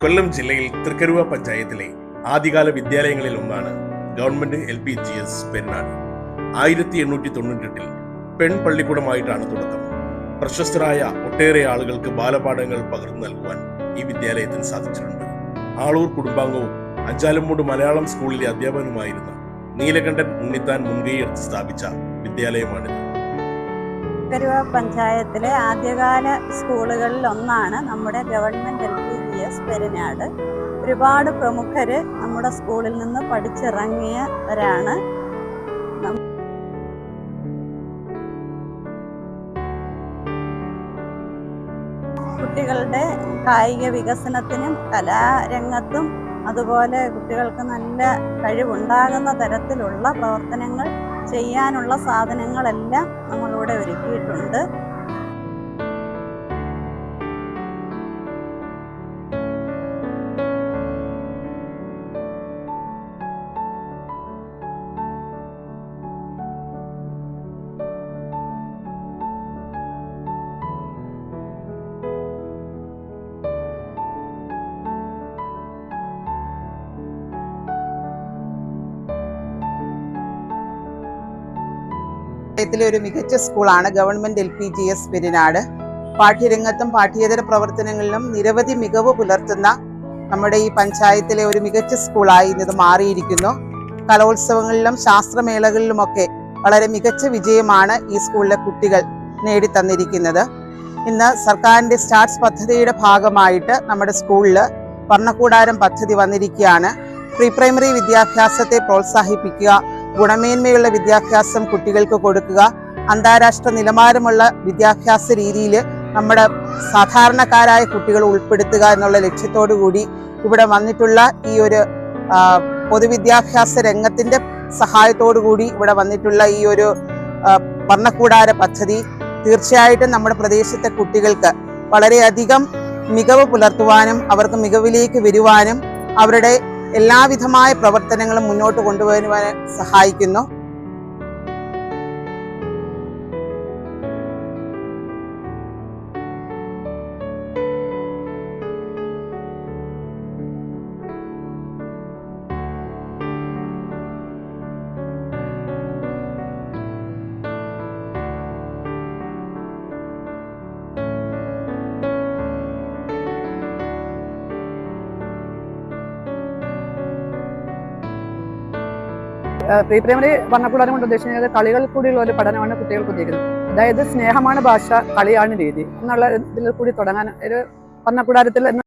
കൊല്ലം ജില്ലയിൽ തൃക്കരുവ പഞ്ചായത്തിലെ ആദ്യകാല വിദ്യാലയങ്ങളിൽ ഒന്നാണ് ഗവൺമെന്റ് LPGS പെരിനാട്. 1898 പെൺപള്ളിക്കൂടമായിട്ടാണ് തുടക്കം. പ്രശസ്തരായ ഒട്ടേറെ ആളുകൾക്ക് ബാലപാഠങ്ങൾ പകർന്നു നൽകുവാൻ ഈ വിദ്യാലയത്തിന് സാധിച്ചിട്ടുണ്ട്. ആളൂർ കുടുംബാംഗവും അഞ്ചാലമ്മൂട് മലയാളം സ്കൂളിലെ അധ്യാപകനുമായിരുന്ന നീലകണ്ഠൻ ഉണ്ണിത്താൻ മുൻകൈയെടുത്ത് സ്ഥാപിച്ച വിദ്യാലയമാണിത്. തൃക്കരുവ പഞ്ചായത്തിലെ ആദ്യകാല സ്കൂളുകളിൽ ഒന്നാണ് നമ്മുടെ ഗവൺമെന്റ് LPGS പെരിനാട്. ഒരുപാട് പ്രമുഖര് നമ്മുടെ സ്കൂളിൽ നിന്ന് പഠിച്ചിറങ്ങിയവരാണ്. കുട്ടികളുടെ കായിക വികസനത്തിനും കലാരംഗത്തും അതുപോലെ കുട്ടികൾക്ക് നല്ല കഴിവുണ്ടാകുന്ന തരത്തിലുള്ള പ്രവർത്തനങ്ങൾ ചെയ്യാനുള്ള സാധനങ്ങളെല്ലാം നമ്മളിവിടെ ഒരുക്കിയിട്ടുണ്ട്. ഒരു മികച്ച സ്കൂളാണ് ഗവൺമെന്റ് LPGS പെരിനാട്. പാഠ്യരംഗത്തും പാഠ്യേതര പ്രവർത്തനങ്ങളിലും നിരവധി മികവ് പുലർത്തുന്ന നമ്മുടെ ഈ പഞ്ചായത്തിലെ ഒരു മികച്ച സ്കൂളായി ഇത് മാറിയിരിക്കുന്നു. കലോത്സവങ്ങളിലും ശാസ്ത്രമേളകളിലുമൊക്കെ വളരെ മികച്ച വിജയമാണ് ഈ സ്കൂളിലെ കുട്ടികൾ നേടിത്തന്നിരിക്കുന്നത്. ഇന്ന് സർക്കാരിന്റെ സ്റ്റാർട്സ് പദ്ധതിയുടെ ഭാഗമായിട്ട് നമ്മുടെ സ്കൂളിൽ വർണ്ണക്കൂടാരം പദ്ധതി വന്നിരിക്കുകയാണ്. പ്രീ പ്രൈമറി വിദ്യാഭ്യാസത്തെ പ്രോത്സാഹിപ്പിക്കുക, ഗുണമേന്മയുള്ള വിദ്യാഭ്യാസം കുട്ടികൾക്ക് കൊടുക്കുക, അന്താരാഷ്ട്ര നിലവാരമുള്ള വിദ്യാഭ്യാസ രീതിയിൽ നമ്മുടെ സാധാരണക്കാരായ കുട്ടികളെ ഉൾപ്പെടുത്തുക എന്നുള്ള ലക്ഷ്യത്തോടു കൂടി ഇവിടെ വന്നിട്ടുള്ള ഈ ഒരു പൊതുവിദ്യാഭ്യാസ രംഗത്തിന്റെ സഹായത്തോടു കൂടി ഇവിടെ വന്നിട്ടുള്ള ഈ ഒരു വർണ്ണക്കൂടാര പദ്ധതി തീർച്ചയായിട്ടും നമ്മുടെ പ്രദേശത്തെ കുട്ടികൾക്ക് വളരെയധികം മികവ് പുലർത്തുവാനും അവർക്ക് മികവിലേക്ക് വരുവാനും അവരുടെ എല്ലാവിധമായ പ്രവർത്തനങ്ങളും മുന്നോട്ട് കൊണ്ടുപോകാൻ സഹായിക്കുന്നു. പ്രീ പ്രൈമറി വർണ്ണക്കൂടാരം കൊണ്ട് ഉദ്ദേശിക്കുന്നത് കളികൾ കൂടിയുള്ള ഒരു പഠനമാണ് കുട്ടികൾക്ക് ഉദ്ദേശിക്കുന്നത്. അതായത് സ്നേഹമാണ് ഭാഷ, കളിയാണ് രീതി എന്നുള്ള ഇതിൽ കൂടി തുടങ്ങാൻ ഒരു വർണ്ണക്കൂടാരത്തിൽ